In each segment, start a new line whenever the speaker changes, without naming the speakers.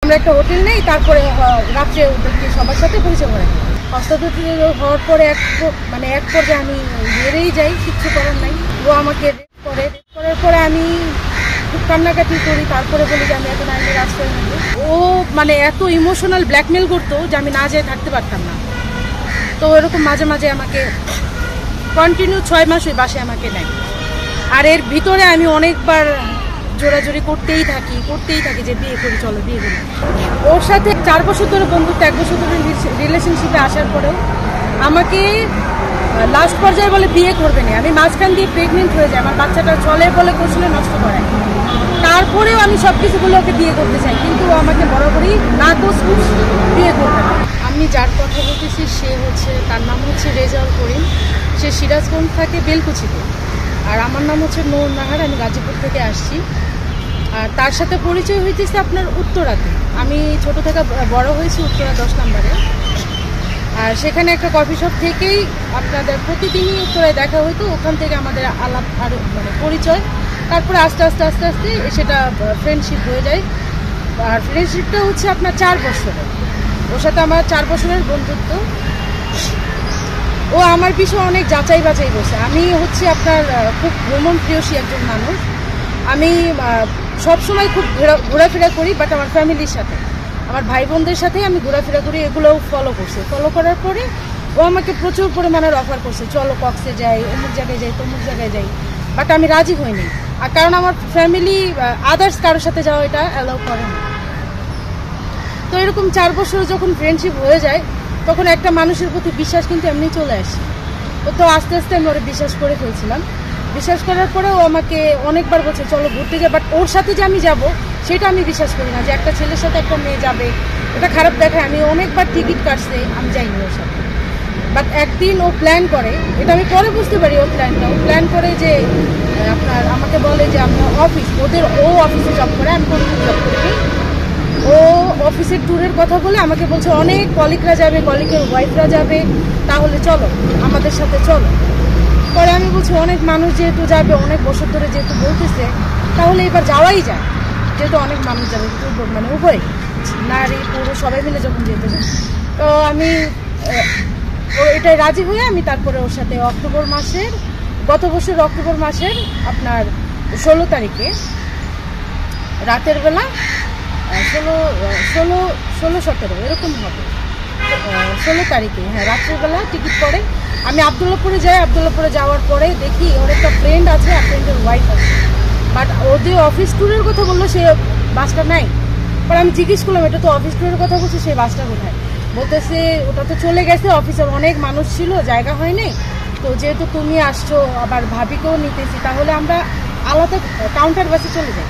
আমরা একটা হোটেল নেই, তারপরে রাত্রে ওদেরকে সবার সাথে পরিচয় করে। হস্তান্তর হওয়ার পরে এক পর্যায়ে আমি বেড়েই যাই, কিচ্ছু করার নাই। ও আমাকে রেপ করার পরে আমি খুব কান্নাকাটি করি, তারপরে বলি যে আমি এখন আইনের আশ্রয় নেব। ও এত ইমোশনাল ব্ল্যাকমেল করতো যে আমি না যেয়ে থাকতে পারতাম না। তো এরকম মাঝে মাঝে আমাকে কন্টিনিউ 6 মাস ওই বাসায় আমাকে নেয়। আর এর ভিতরে আমি অনেকবার জোরাজোরি করতেই থাকি যে বিয়ে করি, চলো বিয়ে করি। ওর সাথে 4 বছর ধরে বন্ধুত্ব, 1 বছর ধরে রিলেশনশিপে আসার পরেও আমাকে লাস্ট পর্যায়ে বলে বিয়ে করবে না। আমি মাঝখান দিয়ে প্রেগনেন্ট হয়ে যাই, আমার বাচ্চাটা চলে বলে কৌশলে নষ্ট করায়। তারপরেও আমি সব কিছুগুলো ওকে বিয়ে করতে চাই, কিন্তু আমাকে বরাবরই না তো বিয়ে করবে না। আমি যার কথা বলতেছি তার নাম হচ্ছে রেজাউল করিম। সে সিরাজগঞ্জ থাকে, বেলকুচিতে। আর আমার নাম হচ্ছে নূর নাহার, আমি গাজীপুর থেকে আসছি। আর তার সাথে পরিচয় হইতেছে আপনার উত্তরাতে। আমি ছোট থেকে বড় হয়েছি উত্তরা 10 নম্বরে। আর সেখানে একটা কফি শপ থেকেই আপনাদের প্রতিদিনই উত্তরায় দেখা হইতো, ওখান থেকে আমাদের আলাপ আর পরিচয়। তারপরে আস্তে আস্তে সেটা ফ্রেন্ডশিপ হয়ে যায়। আর ফ্রেন্ডশিপটা হচ্ছে আপনার 4 বছরের। ওর সাথে আমার 4 বছরের বন্ধুত্ব। ও আমার বিষয়ে অনেক যাচাই বাছাই করছে। আমি হচ্ছে আপনার খুব ভ্রমণ প্রিয়সী একজন মানুষ। আমি সবসময় খুব ঘোরাফেরা করি, বাট আমার ফ্যামিলির সাথে, আমার ভাই বোনদের সাথে আমি ঘোরাফেরা করি। এগুলোও ফলো করার পরে ও আমাকে প্রচুর পরিমাণের অফার করছে, চলো কক্সে যাই, অমুক জায়গায় যাই, তমুক জায়গায় যাই। বাট আমি রাজি হইনি, আর কারণ আমার ফ্যামিলি আদার্স কারোর সাথে যাওয়া এটা অ্যালাউ করে না। তো এরকম 4 বছর যখন ফ্রেন্ডশিপ হয়ে যায়, তখন একটা মানুষের প্রতি বিশ্বাস কিন্তু এমনি চলে আসে। তো আস্তে আস্তে আমি ওরা বিশ্বাস করে ফেলছিলাম। বিশ্বাস করার পরে ও আমাকে অনেকবার বলছে চলো ঘুরতে যাই, বাট ওর সাথে যে আমি যাব সেটা আমি বিশ্বাস করি না, যে একটা ছেলের সাথে একটা মেয়ে যাবে, এটা খারাপ দেখায়। আমি অনেকবার টিকিট কাটছে, আমি যাইনি ওর সাথে। বাট একদিন ও প্ল্যান করে, এটা আমি পরে বুঝতে পারি ওর প্ল্যানটা। ও প্ল্যান করে যে আপনার আমাকে বলে যে আমরা ও অফিসে জব করে, আমি কোনো জব করিনি। ও অফিসের ট্যুরের কথা বলে আমাকে বলছে অনেক কলিগরা যাবে, কলিগের ওয়াইফরা যাবে, তাহলে চলো আমাদের সাথে চলো। পরে আমি বলছি অনেক মানুষ যেহেতু যাবে, অনেক বছর ধরে যেহেতু বলতেছে, তাহলে এবার যাওয়াই যায়, যেহেতু অনেক মানুষ যাবে, উভয় নারী পুরুষ সবাই মিলে যখন যেতে যায়। তো আমি এটাই রাজি হয়ে আমি তারপরে ওর সাথে গত বছর অক্টোবর মাসের আপনার 16 তারিখে রাতের বেলা 16-17 এরকম হবে, 16 তারিখে, হ্যাঁ, রাত্রেবেলা টিকিট করে আমি আবদুল্লাপুরে যাই। আবদুল্লাপুরে যাওয়ার পরে দেখি ওর একটা ফ্রেন্ড আছে, আর ফ্রেন্ডের ওয়াইফ আছে। বাট ও যে অফিস ট্যুরের কথা বললো সে বাসটা নাই। পরে আমি জিজ্ঞেস করলাম এটা তো অফিস ট্যুরের কথা বলছি, সেই বাসটা কোথায়? বলতেছে ওটা তো চলে গেছে, অফিসের অনেক মানুষ ছিল, জায়গা হয়নি। তো যেহেতু তুমি আসছো, আবার ভাবিকেও নিতেছি, তাহলে আমরা আলাদা কাউন্টার বাসে চলে যাই।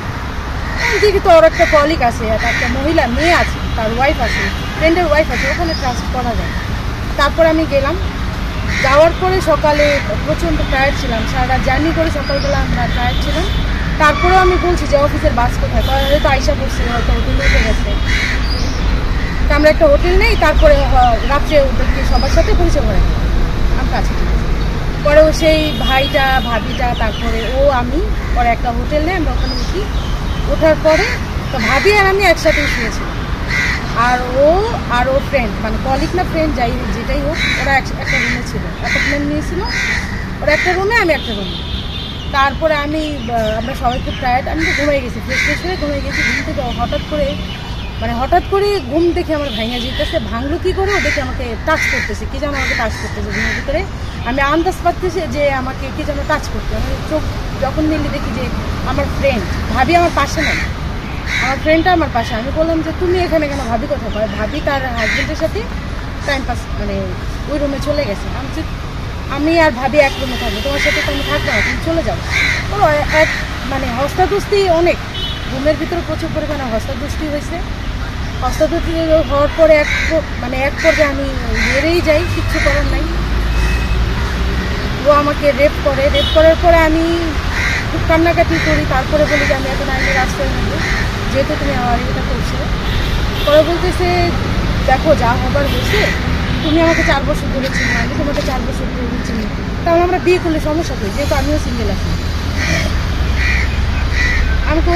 দেখি তো ওর একটা কলিগ আছে, একটা মহিলা মেয়ে আছে, তার ওয়াইফ আছে, ফ্রেন্ডের ওয়াইফ আছে, ওখানে ট্রান্সফার করা যায়। তারপর আমি গেলাম। যাওয়ার পরে সকালে প্রচণ্ড টায়ার্ড ছিলাম, সারা জার্নি করে সকালবেলা আমরা টায়ার্ড ছিলাম। তারপরেও আমি বলছি যে অফিসের বাস কোথায়, হয়তো আইসা পড়ছি, হয়তো হোটেলে উঠে গেছে। তা আমরা একটা হোটেল নেই, তারপরে রাত্রে ওদেরকে সবার সাথে পরিচয় করে আমার কাছে। পরে ও সেই ভাইটা ভাবিটা, তারপরে আমি পরে একটা হোটেল নেই, আমরা ওখানে উঠি। ওঠার পরে তো ভাবি আর আমি একসাথেই শুয়েছিলাম। আর ওর ফ্রেন্ড, কলিগ না ফ্রেন্ড, যেটাই হোক, ওরা একটা রুমে ছিল, অ্যাপার্টমেন্ট নিয়েছিল। ওরা একটা রুমে, আমি একটা রুমে। তারপরে আমরা সবাই খুব টায়ার্ড, আমি তো ঘুমিয়ে গেছি, ফ্রেশ হয়ে ঘুমিয়ে গেছি। ঘুম থেকে হঠাৎ করে ঘুম দেখে আমার ভাঙা যেতেছে। ভাঙলো কী করে? ও দেখে আমাকে টাচ করতেছে, কে যেন আমাকে টাচ করতেছে ঘুমের ভিতরে। আমি আন্দাজ পাচ্ছি যে আমাকে কে যেন টাচ করতে। আমি চোখ যখন মিলে দেখি যে আমার ফ্রেন্ড ভাবি আমার পাশে নেই, আমার ফ্রেন্ডটা আমার পাশে। আমি বললাম যে তুমি এখানে কেন? ভাবি কথা কয়, ভাবি তার হাজবেন্ডের সাথে টাইম পাস ওই রুমে চলে গেছে। আমি আর ভাবি এক রুমে থাকবো, তোমার সাথে তো আমি থাকবো না, তুমি চলে যাও। ও হস্তাদস্তি অনেক, রুমের ভিতরে প্রচুর পরিমাণে হস্তাদস্তি হয়েছে। হস্তাদস্তি হওয়ার পরে এক পর্যায়ে আমি বেড়েই যাই, কিচ্ছু করার নাই। ও আমাকে রেপ করার পরে আমি খুব কান্নাকাটি করি, তারপরে বলি যে আমি এখন আইনের আশ্রয় নেব, যেহেতু তুমি আমার এটা করছো। পরে বলতেছে দেখো যা হবার হয়েছে, তুমি আমাকে 4 বছর ধরে চিনি, আমি তোমাকে 4 বছর ধরে চিনি, তাহলে আমরা বিয়ে করলে সমস্যা করি, যেহেতু আমিও সিঙ্গেল আছি। আমি তো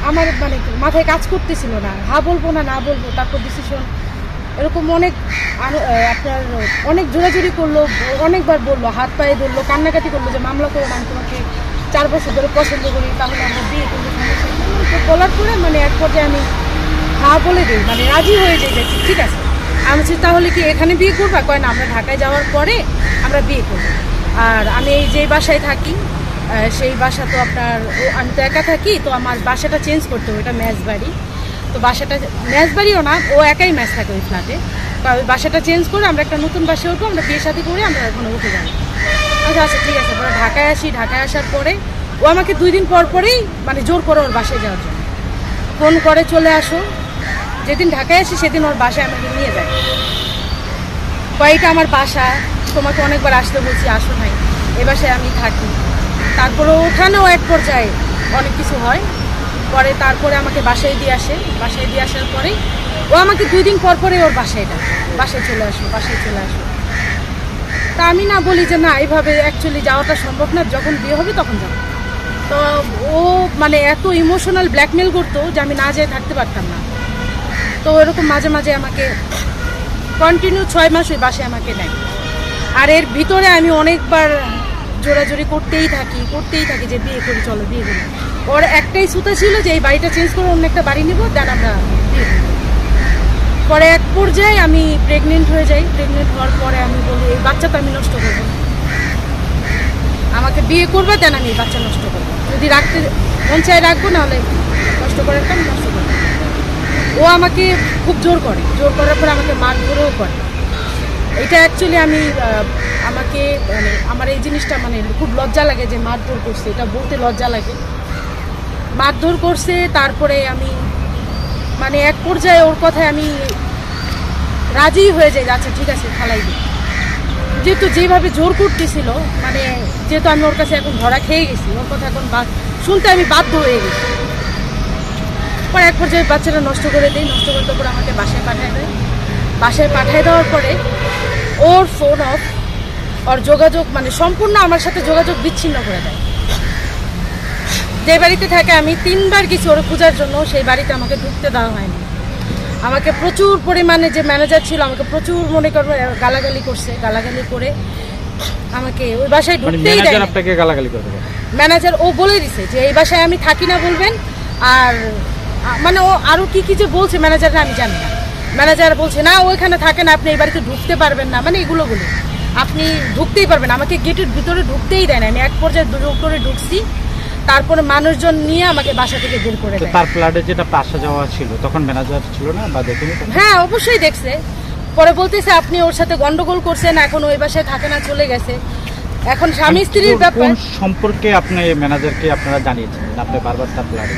আমার মানে মাথায় কাজ করতেছিল না, হ্যাঁ বলবো না না বলবো। তারপর ডিসিশন এরকম অনেক আপনার অনেক জোরাজুরি করলো, অনেকবার বললো, হাত পায়ে ধরলো, কান্নাকাটি করলো যে মামলা করো, আমি তোমাকে 4 বছর ধরে পছন্দ করি, তাহলে আমরা বিয়ে করবো, সমস্যা নেই। তো বলার পরে মানে এক পর্যায়ে আমি হ্যাঁ বলে দিই, মানে রাজি হয়ে যাই যে ঠিক আছে। আমি বলছি তাহলে কি এখানে বিয়ে করবা? কয় না, আমরা ঢাকায় যাওয়ার পরে আমরা বিয়ে করবো। আর আমি এই যে বাসায় থাকি সেই বাসা তো আপনার আমি তো একা থাকি, তো আমার বাসাটা চেঞ্জ করতে হবে, এটা ম্যাচ বাড়ি। তো বাসাটা ম্যাচ বাড়িও না, ও একাই ম্যাচ থাকে ওই ফ্ল্যাটে। ওই বাসাটা চেঞ্জ করে আমরা একটা নতুন বাসায় উঠবো, আমরা বিয়ে শাদী করে আমরা ওখানে উঠে যাবো। আচ্ছা আচ্ছা ঠিক আছে। পরে ঢাকায় আসি, ঢাকায় আসার পরে ও আমাকে 2 দিন পর পরেই মানে জোর করে ওর বাসায় যাওয়ার জন্য ফোন করে, চলে আসো। যেদিন ঢাকায় আসি সেদিন ওর বাসায় আমাকে নিয়ে যায়। কয়েকটা আমার বাসা, তোমাকে অনেকবার আসতে বলছি, আসো নাই, এ বাসায় আমি থাকি। তারপরে ওখানেও এক পর্যায়ে অনেক কিছু হয়। পরে তারপরে আমাকে বাসায় দিয়ে আসে, বাসায় দিয়ে আসার পরে ও আমাকে 2 দিন পর পরে ওর বাসায় ডাকে, বাসায় চলে আসো, বাসায় চলে আসো। তা আমি না বলি যে না, এইভাবে অ্যাকচুয়ালি যাওয়াটা সম্ভব না, যখন বিয়ে হবে তখন যাবো। তো ও মানে এত ইমোশনাল ব্ল্যাকমেল করতো যে আমি না যেয়ে থাকতে পারতাম না। তো এরকম মাঝে মাঝে আমাকে কন্টিনিউ 6 মাস ওই বাসায় আমাকে নেয়। আর এর ভিতরে আমি অনেকবার জোরাজোরি করতেই থাকি যে বিয়ে করি, চলো বিয়ে করি। ওর একটাই সুতা ছিল যে এই বাড়িটা চেঞ্জ করে অন্য একটা বাড়ি নিব, দেন আমরা বিয়ে করি। পরে এক পর্যায়ে আমি প্রেগনেন্ট হয়ে যাই। প্রেগনেন্ট হওয়ার পরে আমি বলি এই বাচ্চা তো আমি নষ্ট করবো না, আমাকে বিয়ে করবে, দেন আমি এই বাচ্চা নষ্ট করবো। যদি রাখতে মন চাই রাখবো, নাহলে নষ্ট করার আমি নষ্ট করবো। ও আমাকে খুব জোর করে, জোর করার পরে আমাকে মারধরও করে। এটা অ্যাকচুয়ালি আমি আমাকে মানে আমার এই জিনিসটা মানে খুব লজ্জা লাগে যে মারধর করছে, এটা বলতে লজ্জা লাগে। মারধর করছে, তারপরে আমি মানে এক পর্যায়ে ওর কথায় আমি রাজি হয়ে যাই, আচ্ছা ঠিক আছে খালাই দিই। যেহেতু যেভাবে জোর করতেছিল, মানে যেহেতু আমি ওর কাছে এখন ধরা খেয়ে গেছি, ওর কথা এখন শুনতে আমি বাধ্য হয়ে গেছি। পরে এক পর্যায়ে বাচ্চাটা নষ্ট করে দিই, নষ্ট করতে পরে আমাকে বাসায় পাঠিয়ে দেয়। বাসায় পাঠিয়ে দেওয়ার পরে ওর ফোন অফ, ওর যোগাযোগ মানে সম্পূর্ণ আমার সাথে যোগাযোগ বিচ্ছিন্ন করে দেয়। যে বাড়িতে থাকে আমি 3 বার গেছি ওর পূজার জন্য, সেই বাড়িতে আমাকে ঢুকতে দেওয়া হয়নি। আমাকে প্রচুর পরিমাণে, যে ম্যানেজার ছিল আমাকে প্রচুর মনে করবে গালাগালি করছে, গালাগালি করে আমাকে ওই বাসায় ঢুকতেই দেয় না।
আপনাকে গালাগালি করবে
ম্যানেজার ও বলে দিছে যে এই বাসায় আমি থাকি না বলবেন। আর মানে ও আরো কি কি যে বলছে ম্যানেজাররা আমি জানি না। ম্যানেজার বলছে না ওইখানে থাকেন, আপনি এই বাড়িতে ঢুকতে পারবেন না, মানে এগুলো বলে আপনি ঢুকতেই পারবেন। আমাকে গেটের ভিতরে ঢুকতেই দেয় না। আমি এক পর্যায়ে জোর করে ঢুকছি, তারপরে মানুষজন নিয়ে আমাকে বাসা থেকে বের করে দেয়।
তার ফ্ল্যাটে যেটা পাশে যাওয়া ছিল তখন ম্যানেজার ছিল না বা দেখেনি?
হ্যাঁ অবশ্যই দেখছে। পরে বলতেছে আপনি ওর সাথে গন্ডগোল করছেন, এখন ওই বাসায় থাকে না, চলে গেছে। এখন স্বামী স্ত্রীর ব্যাপার।
সম্পর্কে আপনি ম্যানেজারকে আপনারা জানিয়েছেন? আপনি বারবার তার ফ্ল্যাটে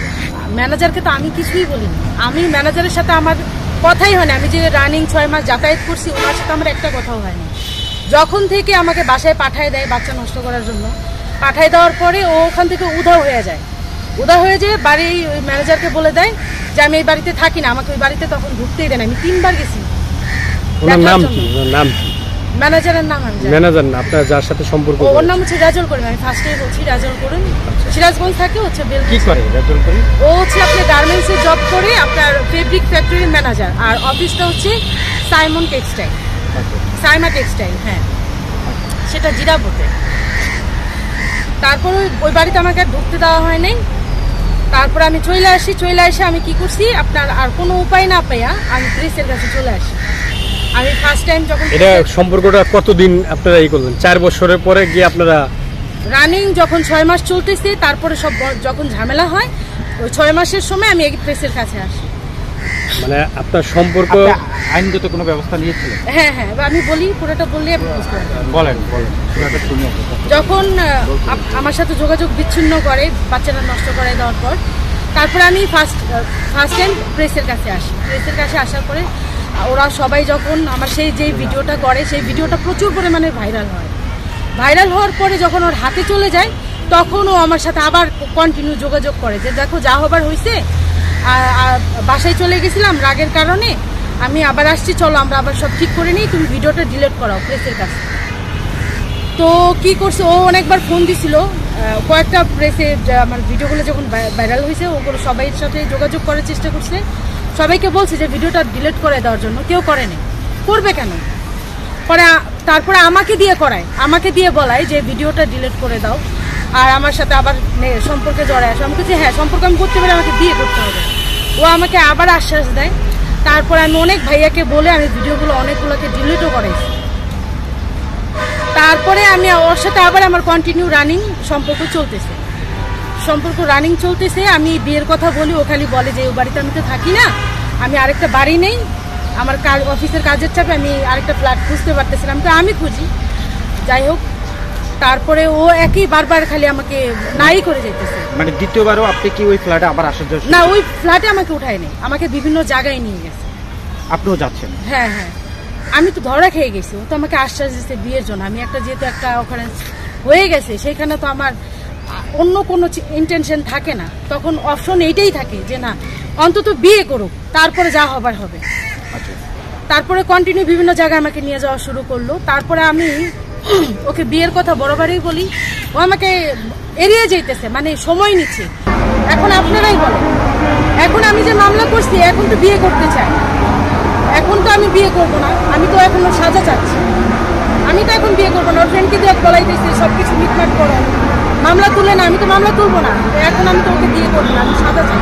ম্যানেজারকে তো আমি কিছুই বলিনি। আমি ম্যানেজারের সাথে আমার কথাই হয়নি। আমি যে রানিং 6 মাস যাতায়াত করছি, ওনার সাথে আমার একটা কথাও হয়নি। যখন থেকে আমাকে বাসায় পাঠায় দেয় বাচ্চা নষ্ট করার জন্য, পাঠায় দেওয়ার পরে ও ওখান থেকে উধাও হয়ে যায়। উধাও হয়ে যেয়ে বাড়ি ওই ম্যানেজারকে বলে দেয় যে আমি এই বাড়িতে থাকি না, আমাকে ওই বাড়িতে তখন ঢুকতেই দেয় না। আমি 3 বার গেছি।
ওনার নাম কি? ওনার নাম কি?
ম্যানেজারের নাম আমি জানি।
ম্যানেজার না, আপনার যার সাথে সম্পর্ক?
ওর নাম হচ্ছে রাজল করিম। আমি ফার্স্টেই বলছি রাজল করিম। সিরাজগঞ্জ থাকে, হচ্ছে
কি করে রাজল করিম?
ও হচ্ছে আপনার গার্মেন্টসে জব করে, আপনার ফেব্রিক ফ্যাক্টরির ম্যানেজার। আর অফিসটা হচ্ছে সাইমন টেক্সটাইল, সাইমা টেক্সটাইল, হ্যাঁ সেটা জিরাবোতে। তারপর ওই বাড়িতে আমাকে আর ঢুকতে দেওয়া হয় নাই। তারপর আমি চলে আসি। চলে এসে আমি কি করছি, আপনার আর কোনো উপায় না পাইয়া আমি প্রেসের কাছে চলে আসি। আমি ফার্স্ট টাইম যখন
এটা সম্পর্কটা কতদিন আপনারা এই করলেন? 4 বছরের পরে গিয়ে আপনারা
রানিং যখন 6 মাস চলতেছে, তারপরে সব যখন ঝামেলা হয়, ওই 6 মাসের সময় আমি এই প্রেসের কাছে আসি।
মানে আপনার সম্পর্ক
আইনগত কোনো ব্যবস্থা নিয়েছিলেন?
হ্যাঁ হ্যাঁ, আমি বলি, পুরোটা বললে আপনি বুঝতে পারবেন।
বলেন বলেন।
যখন আমার সাথে যোগাযোগ বিচ্ছিন্ন করে বাচ্চাটা নষ্ট করে দেওয়ার পর, তারপরে আমি ফার্স্ট টাইম প্রেসের কাছে আসি। প্রেসের কাছে আসার পরে ওরা সবাই যখন আমার সেই যে ভিডিওটা করে, সেই ভিডিওটা প্রচুর পরিমাণে ভাইরাল হয়। ভাইরাল হওয়ার পরে যখন ওর হাতে চলে যায়, তখন ও আমার সাথে আবার কন্টিনিউ যোগাযোগ করে যে দেখো যা হবার হয়েছে, বাসায় চলে গেছিলাম রাগের কারণে, আমি আবার আসছি, চলো আমরা আবার সব ঠিক করে নিই, তুমি ভিডিওটা ডিলিট করাও প্রেসের কাছে। তো কি করছে, ও অনেকবার ফোন দিছিল, কয়েকটা প্রেসে আমার ভিডিওগুলো যখন ভাইরাল হয়েছে ওগুলো সবাইয়ের সাথে যোগাযোগ করার চেষ্টা করছে, সবাইকে বলছে যে ভিডিওটা ডিলিট করে দেওয়ার জন্য, কেউ করেনি। করবে কেন? পরে তারপরে আমাকে দিয়ে বলায় যে ভিডিওটা ডিলিট করে দাও, আর আমার সাথে আবার সম্পর্কে জড়ায় আসে। আমি বলছি হ্যাঁ, সম্পর্ক আমি করতে পারি, আমাকে বিয়ে করতে হবে। ও আমাকে আবার আশ্বাস দেয়। তারপরে আমি অনেক ভাইয়াকে বলে আমি ভিডিওগুলো অনেকগুলোকে ডিলিটও করাইছি। তারপরে আমি ওর সাথে আবার আমার কন্টিনিউ সম্পর্ক চলতেছে। আমি বিয়ের কথা বলি, ও খালি বলে যে ও বাড়িতে আমি তো থাকি না, আমি আরেকটা বাড়ি নেই, আমার অফিসের কাজের চাপে আমি আরেকটা ফ্ল্যাট খুঁজতে পারতেছিলাম, তো আমি খুঁজি। যাই হোক, তারপরে ও একই বারবার খালি আমাকে নাই করে যেতেছে।
মানে দ্বিতীয়বারও আপনি কি ওই ফ্ল্যাটে আবার আসার জন্য?
না, ওই ফ্ল্যাটে আমাকে উঠায়নি, আমাকে বিভিন্ন জায়গায় নিয়ে গেছে।
আপনিও যাচ্ছেন?
হ্যাঁ, আমি তো ধরা খেয়ে গেছি। ও তো আমাকে আশ্বাস দিচ্ছে বিয়ের জন্য। আমি যেহেতু একটা অকারেন্স হয়ে গেছে, সেখানে তো আমার অন্য কোনো ইন্টেনশন থাকে না। তখন অপশন এইটাই থাকে যে না, অন্তত বিয়ে করুক, তারপরে যা হবার হবে। তারপরে কন্টিনিউ বিভিন্ন জায়গায় আমাকে নিয়ে যাওয়া শুরু করলো। তারপরে আমি ওকে বিয়ের কথা বরাবরই বলি, ও আমাকে এড়িয়ে যাইতেছে, মানে সময় নিচ্ছে। এখন আপনারাই বলেন, এখন আমি যে মামলা করছি, এখন তো বিয়ে করতে চাই, এখন তো আমি বিয়ে করবো না, আমি তো এখনো সাজা চাচ্ছি। আমি তো এখন বিয়ে করবো না, ওর ফ্রেন্ডকে দিয়ে বলাইতেছি সবকিছু মিটমাট করো, মামলা তুলে না, আমি তো মামলা তুলবো না। এখন আমি তো ওকে বিয়ে করবো না, আমি সাজা চাই।